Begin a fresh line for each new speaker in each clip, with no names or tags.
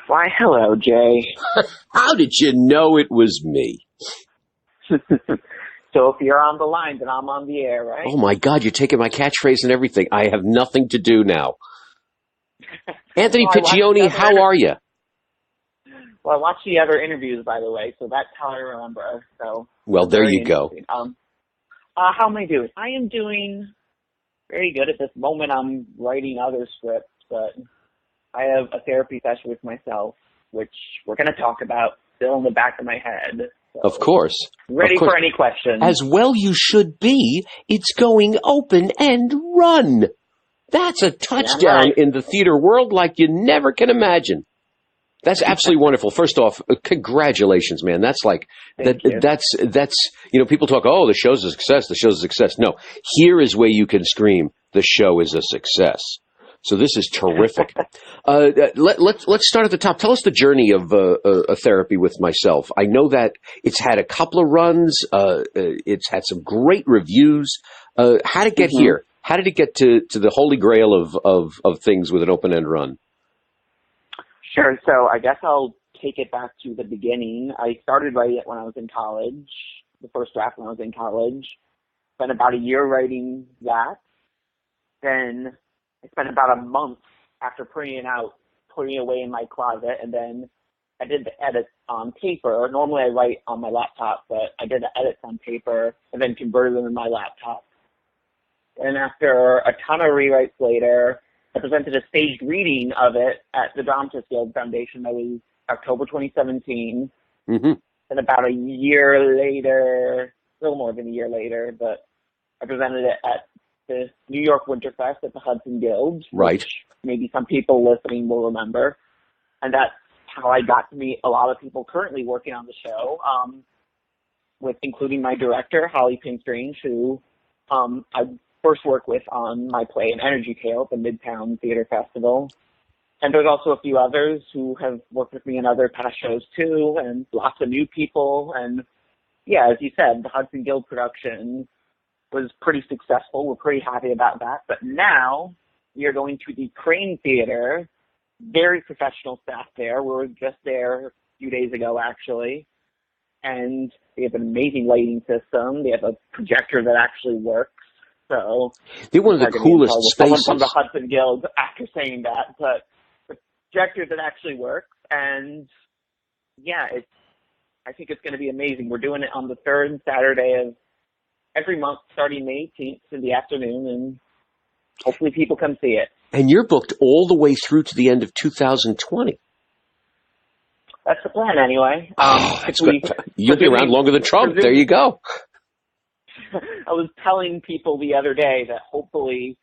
Why, hello, Jay.
How did you know it was me?
So if you're on the line, then I'm on the air, right?
Oh, my God, you're taking my catchphrase and everything. I have nothing to do now. Anthony Piccione, how are you?
Well, I watched the other interviews, by the way, so that's how I remember. So
well, there you go.
How am I doing? I am doing very good at this moment. I'm writing other scripts, but I have a therapy session with myself, which we're going to talk about still in the back of my head. So
of course.
Ready for any questions.
As well you should be. It's going open and run. That's a touchdown in the theater world like you never can imagine. That's absolutely wonderful. First off, congratulations, man. That's like, that's, people talk, oh, the show's a success, the show's a success. No, here is where you can scream, the show is a success. So this is terrific. Let's start at the top. Tell us the journey of a therapy with myself. I know that it's had a couple of runs. It's had some great reviews. How did it get here? How did it get to the holy grail of things with an open-end run?
Sure. So I guess I'll take it back to the beginning. I started writing it when I was in college, the first draft when I was in college. Spent about a year writing that. Then I spent about a month after printing it out, putting it away in my closet, and then I did the edits on paper. Normally I write on my laptop, but I did the edits on paper and then converted them in my laptop. And after a ton of rewrites later, I presented a staged reading of it at the Hudson Guild Foundation. That was October 2017. And about a year later, a little more than a year later, but I presented it at the NYWinterfest at the Hudson Guild.
Right.
Which maybe some people listening will remember. And that's how I got to meet a lot of people currently working on the show, with including my director, Holly Pinkstrange, who I first worked with on my play An Energy Tale at the Midtown Theater Festival. And there's also a few others who have worked with me in other past shows too, and lots of new people. And yeah, as you said, the Hudson Guild production was pretty successful. We're pretty happy about that. But now we are going to the Kraine Theater, very professional staff there. We were just there a few days ago, actually. And they have an amazing lighting system. They have a projector that actually works. So
they're one of the coolest spaces.
Someone from the Hudson Guild after saying that, but the projector that actually works, and yeah, I think it's going to be amazing. We're doing it on the third Saturday of every month, starting May 18th in the afternoon, and hopefully people come see it.
And you're booked all the way through to the end of 2020.
That's the plan, anyway.
That's good. You'll be around longer than Trump. There you go.
I was telling people the other day that hopefully,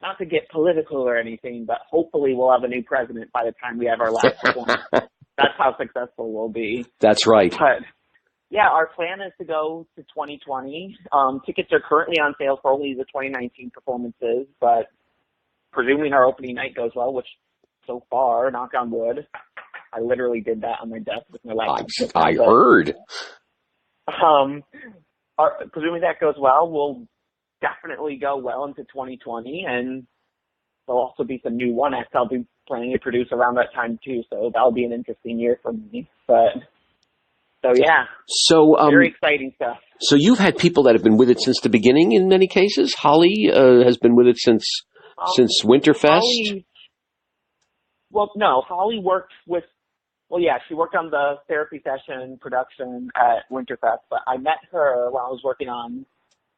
not to get political or anything, but hopefully we'll have a new president by the time we have our last performance. That's how successful we'll be.
That's right.
But yeah, our plan is to go to 2020. Tickets are currently on sale for only the 2019 performances, but presuming our opening night goes well, which so far, knock on wood, I literally did that on my desk with my laptop.
I heard.
Presuming that goes well, we'll definitely go well into 2020, and there'll also be some new one acts I'll be planning to produce around that time too, so that'll be an interesting year for me. So yeah, very exciting stuff.
So you've had people that have been with it since the beginning in many cases. Holly has been with it since Winterfest.
Holly worked with. Well, yeah, she worked on the therapy session production at Winterfest, but I met her while I was working on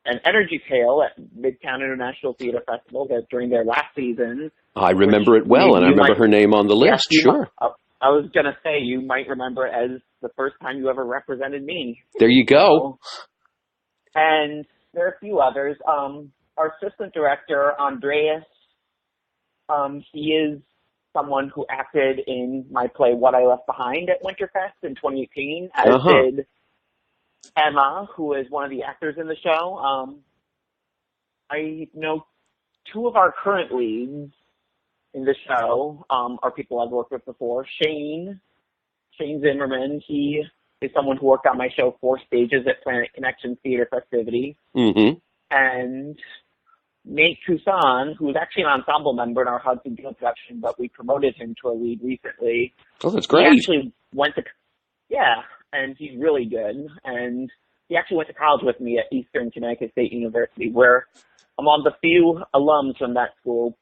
An Energy Tale at Midtown International Theater Festival during their last season.
I remember it well, and I remember her name on the list, sure.
I was going to say, you might remember it as the first time you ever represented me.
There you go.
And there are a few others. Our assistant director, Andreas, he is someone who acted in my play What I Left Behind at Winterfest in 2018, as did Emma, who is one of the actors in the show. I know two of our current leads in the show are people I've worked with before. Shane Zimmerman, he is someone who worked on my show 4 Stages at Planet Connection Theater Festivity. And Nate Toussaint, who was actually an ensemble member in our Hudson Guild production, but we promoted him to a lead recently.
Oh, that's great.
He actually went to, and he's really good. And he actually went to college with me at Eastern Connecticut State University, where I'm one of the few alums from that school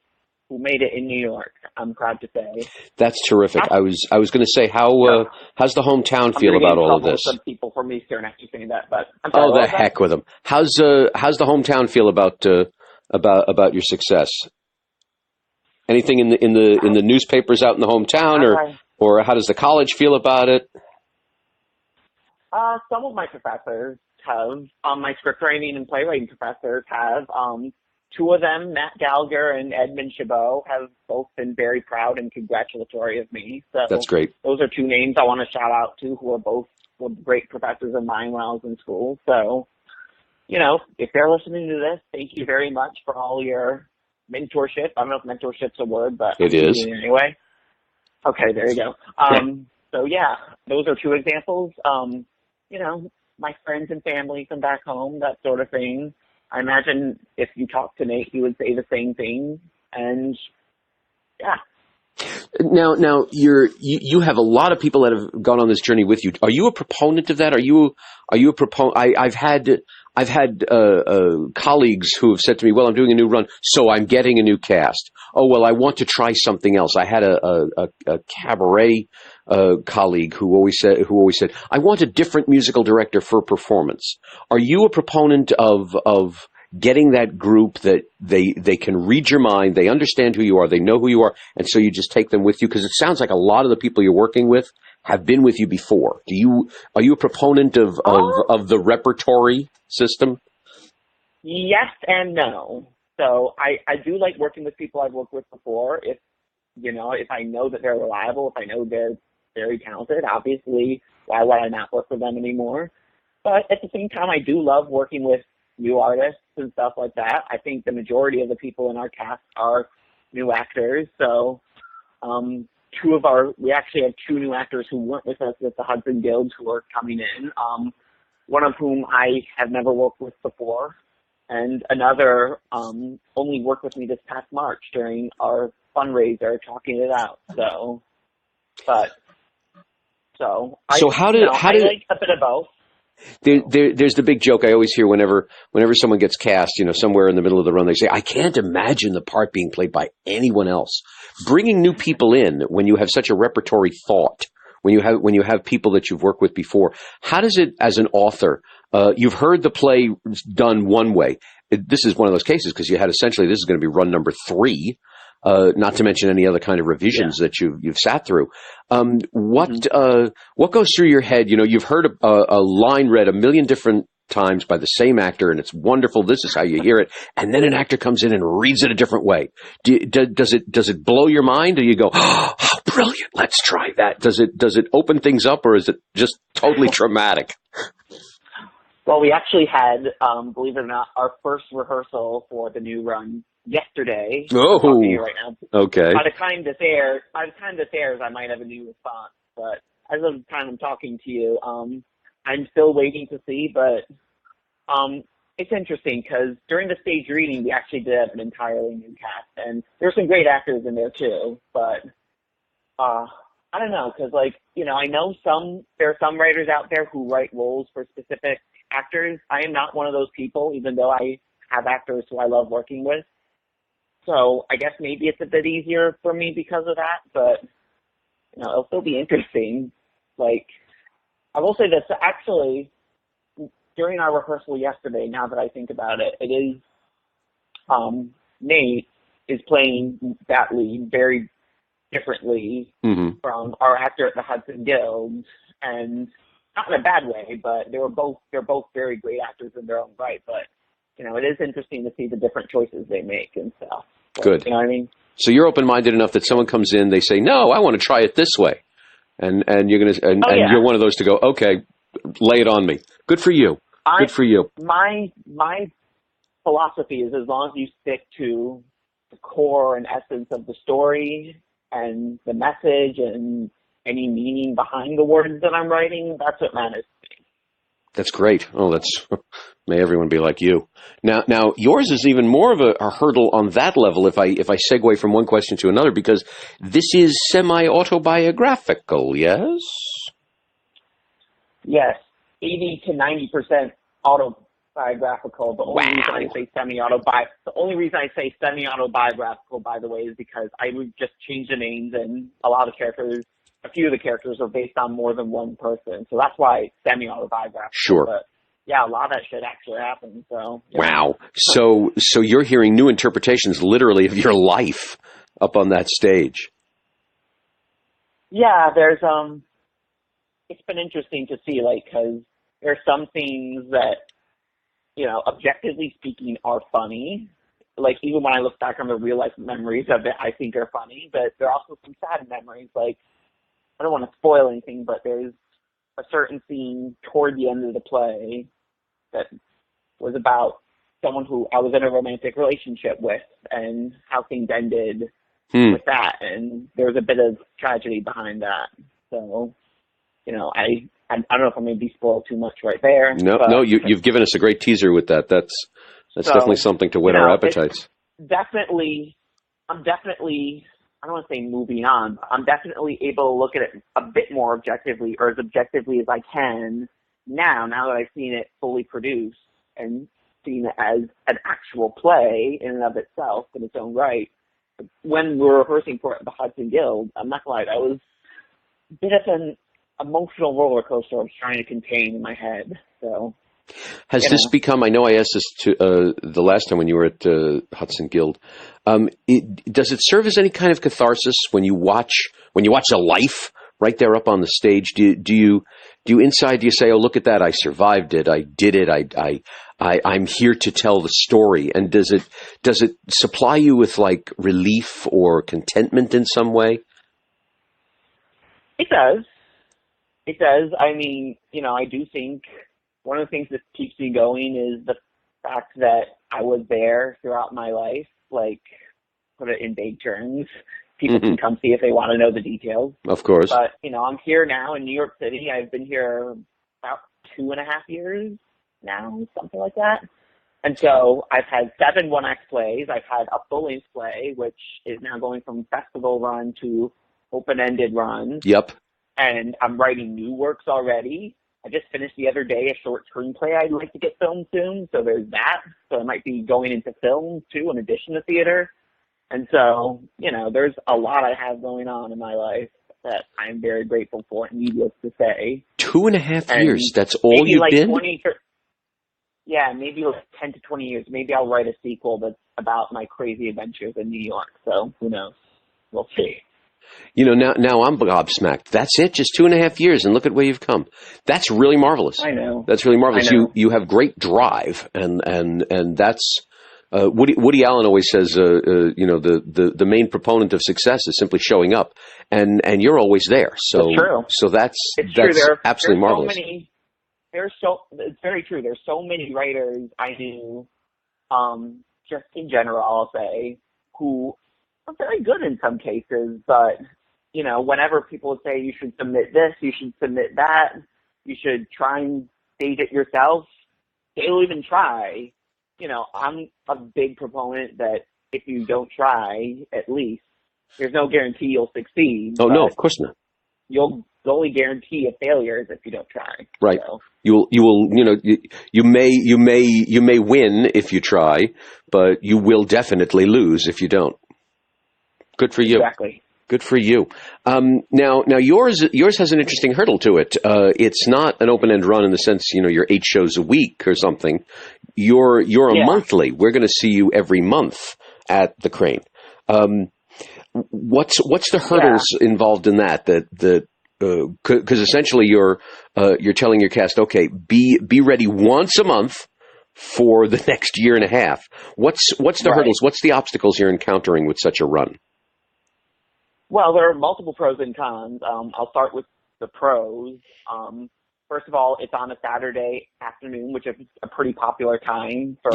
who made it in New York, I'm proud to say.
That's terrific. I was going to say, how's the hometown feel about all of this?
Some people from Eastern after saying that, but
the heck with them. How's the hometown feel about your success? Anything in the newspapers out in the hometown, or how does the college feel about it?
Some of my professors have. My script writing and playwriting professors have. Two of them, Matt Gallagher and Edmund Chabot, have both been very proud and congratulatory of me. So
that's great.
Those are two names I want to shout out to, who are both great professors of mine when I was in school. So, if they're listening to this, thank you very much for all your mentorship. I don't know if mentorship's a word, but
it is
anyway. Okay, there you go. So yeah, those are two examples. My friends and family from back home, that sort of thing. I imagine if you talk to Nate, he would say the same thing. And yeah.
Now you have a lot of people that have gone on this journey with you. Are you a proponent of that? Are you a proponent? I've had colleagues who have said to me, "Well, I'm doing a new run, so I'm getting a new cast." Oh, well, I want to try something else. I had a cabaret colleague who always said, "I want a different musical director for a performance." Are you a proponent of getting that group that they can read your mind, they understand who you are, they know who you are, and so you just take them with you? Because it sounds like a lot of the people you're working with have been with you before. Are you a proponent of the repertory system?
Yes and no. So I do like working with people I've worked with before. If I know that they're reliable, if I know they're very talented, obviously, why would I not work with them anymore? But at the same time, I do love working with new artists and stuff like that. I think the majority of the people in our cast are new actors. So we actually have two new actors who weren't with us at the Hudson Guild who are coming in, one of whom I have never worked with before, and another only worked with me this past March during our fundraiser, talking it out. I like a bit of both.
There's the big joke I always hear whenever someone gets cast, somewhere in the middle of the run, they say, "I can't imagine the part being played by anyone else." Bringing new people in when you have such a repertory thought, when you have people that you've worked with before, how does it, as an author, you've heard the play done one way. This is one of those cases because you had essentially, this is going to be run number 3. Not to mention any other kind of revisions that you've sat through. What goes through your head? You've heard a line read a million different times by the same actor, and it's wonderful. This is how you hear it, and then an actor comes in and reads it a different way. Does it blow your mind? Do you go, "Oh, how brilliant! Let's try that"? Does it open things up, or is it just totally traumatic?
Well, we actually had, believe it or not, our first rehearsal for the new run yesterday.
Oh,
I'm talking to you right now.
Okay.
By the time this airs, I might have a new response. But as of the time I'm talking to you, I'm still waiting to see. But it's interesting because during the stage reading, we actually did have an entirely new cast, and there's some great actors in there too. But I don't know, because I know there are some writers out there who write roles for specific actors. I am not one of those people, even though I have actors who I love working with. So I guess maybe it's a bit easier for me because of that, but it'll still be interesting. I will say this, actually, during our rehearsal yesterday, now that I think about it, it is Nate is playing that lead very differently from our actor at the Hudson Guild, and not in a bad way, but they're both very great actors in their own right. But it is interesting to see the different choices they make and stuff.
Good.
You know what I mean?
So you're open-minded enough that someone comes in, they say, "No, I want to try it this way," and you're one of those to go, "Okay, lay it on me." Good for you. Good for you.
My philosophy is, as long as you stick to the core and essence of the story and the message and any meaning behind the words that I'm writing, that's what matters to me.
That's great. Oh, that's may everyone be like you. Now yours is even more of a hurdle on that level. If I segue from one question to another, because this is semi-autobiographical, yes.
Yes, 80 to 90% autobiographical. The only reason I say semi-autobiographical, by the way, is because I would just change the names, and a few of the characters are based on more than one person. So that's why it's semi-autobiographical.
Sure.
But yeah, a lot of that shit actually happened. So yeah.
Wow. So you're hearing new interpretations, literally, of your life up on that stage.
Yeah, there's it's been interesting to see, like, because there's some things that, objectively speaking, are funny. Like, even when I look back on the real life memories of it, I think are funny. But there are also some sad memories. Like, I don't want to spoil anything, but there's a certain scene toward the end of the play that was about someone who I was in a romantic relationship with and how things ended with that. And there was a bit of tragedy behind that. So, I don't know if I'm going to be spoiled too much right there.
No, you've given us a great teaser with that. That's definitely something to whet our appetites.
I'm definitely, I don't want to say moving on, but I'm definitely able to look at it a bit more objectively, or as objectively as I can now that I've seen it fully produced and seen it as an actual play in and of itself in its own right. When we were rehearsing for it at the Hudson Guild, I'm not going to lie, that was a bit of an emotional roller coaster I was trying to contain in my head. So,
has this become? I know I asked this to the last time when you were at Hudson Guild. Does it serve as any kind of catharsis when you watch a life right there up on the stage? Do you say, oh, look at that, I survived it, I did it, I'm here to tell the story? And does it supply you with, like, relief or contentment in some way?
It does. It does. I mean, I do think one of the things that keeps me going is the fact that I was there throughout my life. Like, put it in vague terms. People can come see if they want to know the details.
Of course.
But, I'm here now in New York City. I've been here about 2.5 years now, something like that. And so I've had 7 one-act plays. I've had a full-length play, which is now going from festival run to open-ended run.
Yep.
And I'm writing new works already. I just finished the other day a short screenplay I'd like to get filmed soon. So there's that. So I might be going into film, too, in addition to theater. And so, there's a lot I have going on in my life that I'm very grateful for, needless to say.
2.5 years, that's all you've been?
Maybe like 10 to 20 years. Maybe I'll write a sequel that's about my crazy adventures in New York. So who knows? We'll see.
Now I'm gobsmacked. That's it? Just 2.5 years, and look at where you've come. That's really marvelous.
I know.
That's really marvelous. You have great drive, and that's Woody Allen always says, the main proponent of success is simply showing up, and you're always there. So
that's true.
So that's absolutely marvelous.
It's very true. There's so many writers I knew, just in general, I'll say, who are very good in some cases, but, whenever people say you should submit this, you should submit that, you should try and stage it yourself, they'll even try. I'm a big proponent that if you don't try, at least, there's no guarantee you'll succeed.
Oh, no, of course not.
You'll only guarantee a failure is if you don't try.
Right.
So.
You may win if you try, but you will definitely lose if you don't. Good for you.
Exactly.
Good for you. Now yours has an interesting hurdle to it. It's not an open-end run in the sense, you're 8 shows a week or something. You're a monthly. We're going to see you every month at the Kraine. What's the hurdles involved in that? Because essentially you're telling your cast, okay, be ready once a month for the next 1.5 years. What's the hurdles? What's the obstacles you're encountering with such a run?
Well, there are multiple pros and cons. I'll start with the pros. First of all, it's on a Saturday afternoon, which is a pretty popular time for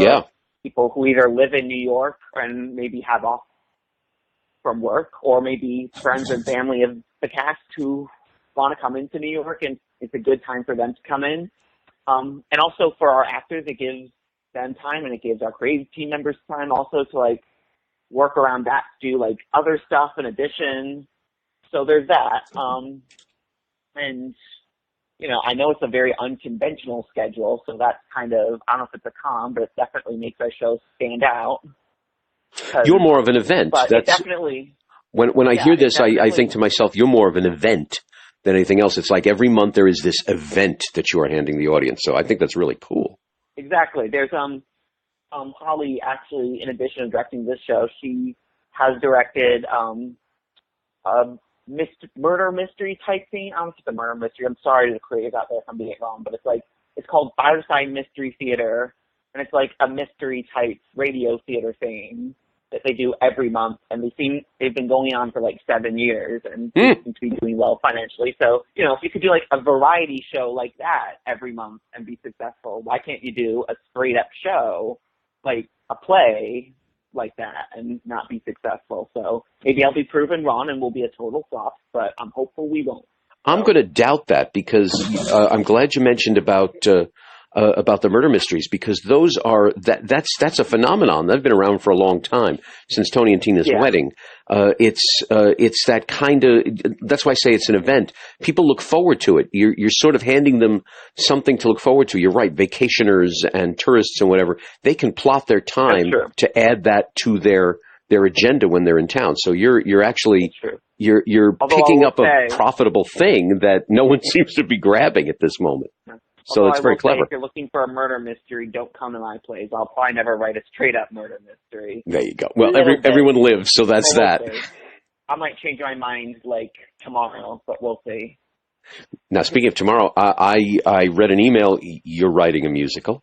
people who either live in New York and maybe have off from work, or maybe friends and family of the cast who want to come into New York, and it's a good time for them to come in. And also for our actors, it gives them time, and it gives our creative team members time also to like work around that, to do like other stuff in addition. So there's that. And, you know, I know it's a very unconventional schedule, so that's kind of, I don't know if it's a con, but it definitely makes our show stand out.
You're more of an event.
But it definitely...
When I hear this, I think to myself, you're more of an event than anything else. It's like every month there is this event that you are handing the audience. So I think that's really cool.
Exactly. There's Holly, actually, in addition to directing this show, she has directed a murder mystery type thing. I don't know if it's a murder mystery. I'm sorry to the creators out there if I'm being it wrong, but it's called Fireside Mystery Theater, and it's like a mystery type radio theater thing that they do every month, and they've been going on for like 7 years and seem to be doing well financially. So, you know, if you could do like a variety show like that every month and be successful, why can't you do a straight up show, like a play like that, and not be successful? So maybe I'll be proven wrong and we'll be a total flop, but I'm hopeful we won't.
I'm going to doubt that, because I'm glad you mentioned about the murder mysteries, because those are that's a phenomenon that's been around for a long time, since Tony and Tina's wedding. It's that kind of, that's why I say it's an event. People look forward to it. You're sort of handing them something to look forward to. You're right. Vacationers and tourists and whatever, they can plot their time to add that to their agenda when they're in town. So you're actually you're picking up a profitable thing that no one seems to be grabbing at this moment. So it's very clever.
If you're looking for a murder mystery, don't come to my place. I'll probably never write a straight-up murder mystery.
There you go. Well, everyone lives, so that's that.
I might change my mind, like, tomorrow, but we'll see.
Now, speaking of tomorrow, I read an email. You're writing a musical.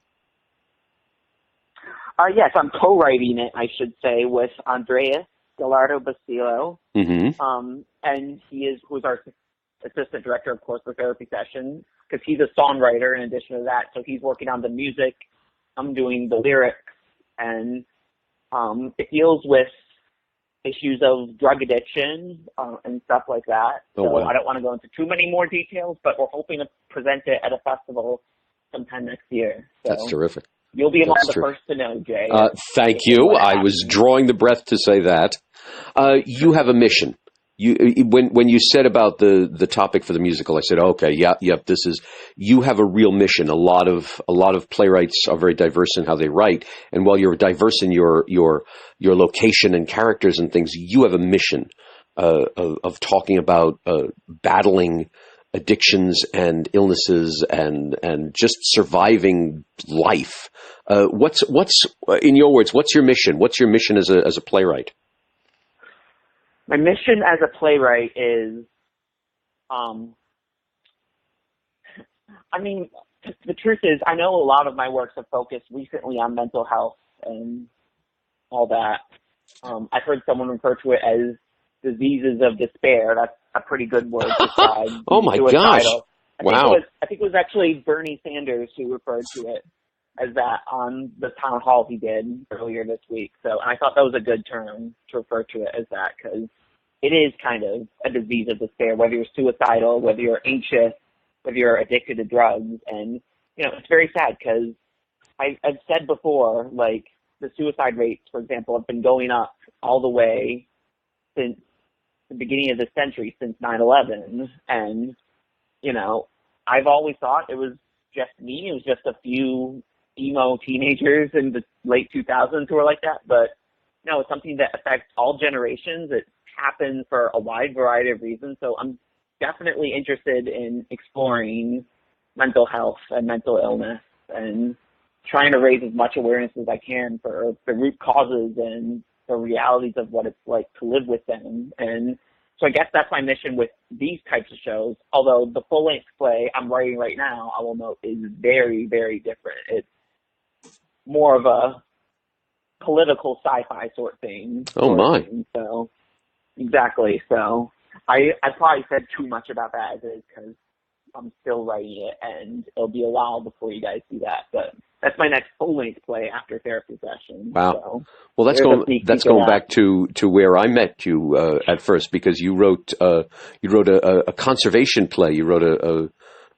Yes, I'm co-writing it, I should say, with Andreas Gallardo-Basilo. And who's our assistant director, of course, for Therapy Session, because he's a songwriter in addition to that. So he's working on the music. I'm doing the lyrics. And it deals with issues of drug addiction and stuff like that. So I don't want to go into too many more details, but we're hoping to present it at a festival sometime next year. So
that's terrific.
You'll be among the first to know, Jay.
Thank you. I was drawing the breath to say that. You have a mission. When you said about the topic for the musical, I said, okay, yep, this is, you have a real mission. A lot of playwrights are very diverse in how they write, and while you're diverse in your location and characters and things, you have a mission of talking about battling addictions and illnesses and just surviving life. What's in your words? What's your mission? What's your mission as a playwright?
My mission as a playwright is, I mean, the truth is, I know a lot of my works have focused recently on mental health and all that. I've heard someone refer to it as diseases of despair. That's a pretty good word to describe.
Oh my gosh. Wow.
I think it was actually Bernie Sanders who referred to it as that on the town hall he did earlier this week. So, and I thought that was a good term to refer to it as that, because it is kind of a disease of despair, whether you're suicidal, whether you're anxious, whether you're addicted to drugs. And, you know, it's very sad, because I've said before, like, the suicide rates, for example, have been going up all the way since the beginning of the century, since 9/11. And, you know, I've always thought it was just me. It was just a few emo teenagers in the late 2000s who were like that. But no, it's something that affects all generations. It happens for a wide variety of reasons. So I'm definitely interested in exploring mental health and mental illness and trying to raise as much awareness as I can for the root causes and the realities of what it's like to live with them. And so I guess that's my mission with these types of shows, although the full-length play I'm writing right now, I will note, is very, very different. It's more of a political sci-fi sort of thing.
Oh, my.
So, exactly. So I probably said too much about that as it is, because I'm still writing it, and it'll be a while before you guys see that. But that's my next full-length play after Therapy Session.
Wow.
So
well, that's going back to where I met you at first, because you wrote a conservation play. You wrote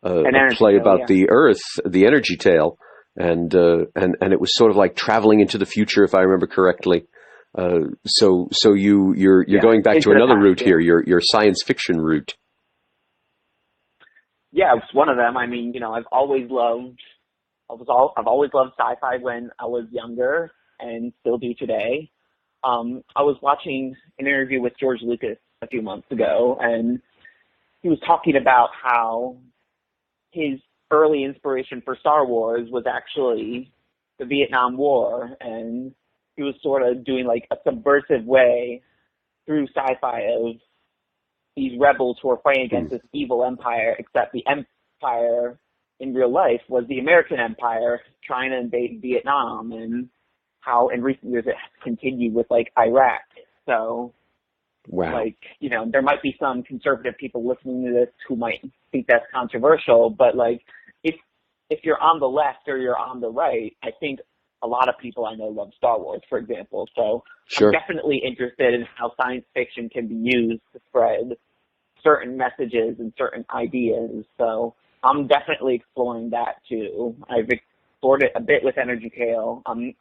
a play about the Earth, the energy tale, and it was sort of like traveling into the future, if I remember correctly. So you're going back to another route here, your science fiction route.
Yeah, it's one of them. I mean, I've always loved sci-fi when I was younger, and still do today. I was watching an interview with George Lucas a few months ago, and he was talking about how his early inspiration for Star Wars was actually the Vietnam War, and he was sort of doing like a subversive way through sci-fi of these rebels who are fighting against this evil empire, except the empire in real life was the American empire trying to invade Vietnam, and how in recent years it has continued with like Iraq. So, like, there might be some conservative people listening to this who might think that's controversial, but like, if you're on the left or you're on the right, I think a lot of people I know love Star Wars, for example. So I'm definitely interested in how science fiction can be used to spread certain messages and certain ideas. So I'm definitely exploring that too. I've explored it a bit with Energy Kale. I'm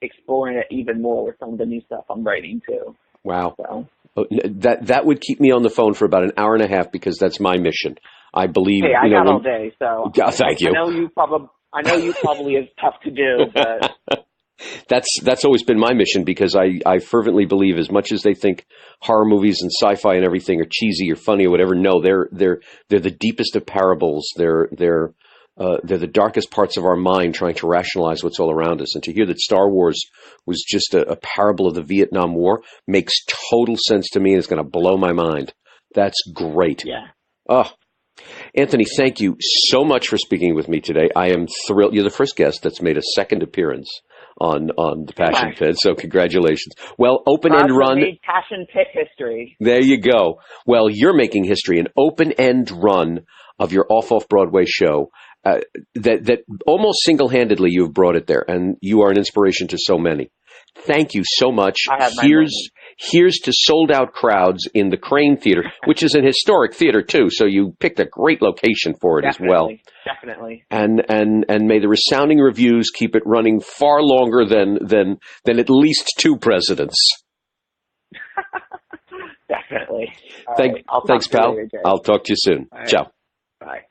exploring it even more with some of the new stuff I'm writing too.
Wow. So. That would keep me on the phone for about an hour and a half, because that's my mission. I believe.
Hey, I got all day, so
thank you.
I know you probably is tough to do, but
that's always been my mission, because I fervently believe, as much as they think horror movies and sci-fi and everything are cheesy or funny or whatever, no, they're the deepest of parables. They're the darkest parts of our mind, trying to rationalize what's all around us. And to hear that Star Wars was just a parable of the Vietnam War makes total sense to me, and it's going to blow my mind. That's great.
Yeah.
Oh, Anthony, thank you so much for speaking with me today. I am thrilled. You're the first guest that's made a second appearance on the Passion Pit, so congratulations. Well, Open End Run.
Passion Pit history.
There you go. Well, you're making history, an Open End Run of your Off-Broadway show. That almost single-handedly you've brought it there, and you are an inspiration to so many. Thank you so much. Here's to sold-out crowds in the Kraine Theater, which is an historic theater too, so you picked a great location for it as well.
Definitely.
And may the resounding reviews keep it running far longer than at least 2 presidents.
Definitely.
Thanks, pal. I'll talk to you soon.
Right.
Ciao.
Bye.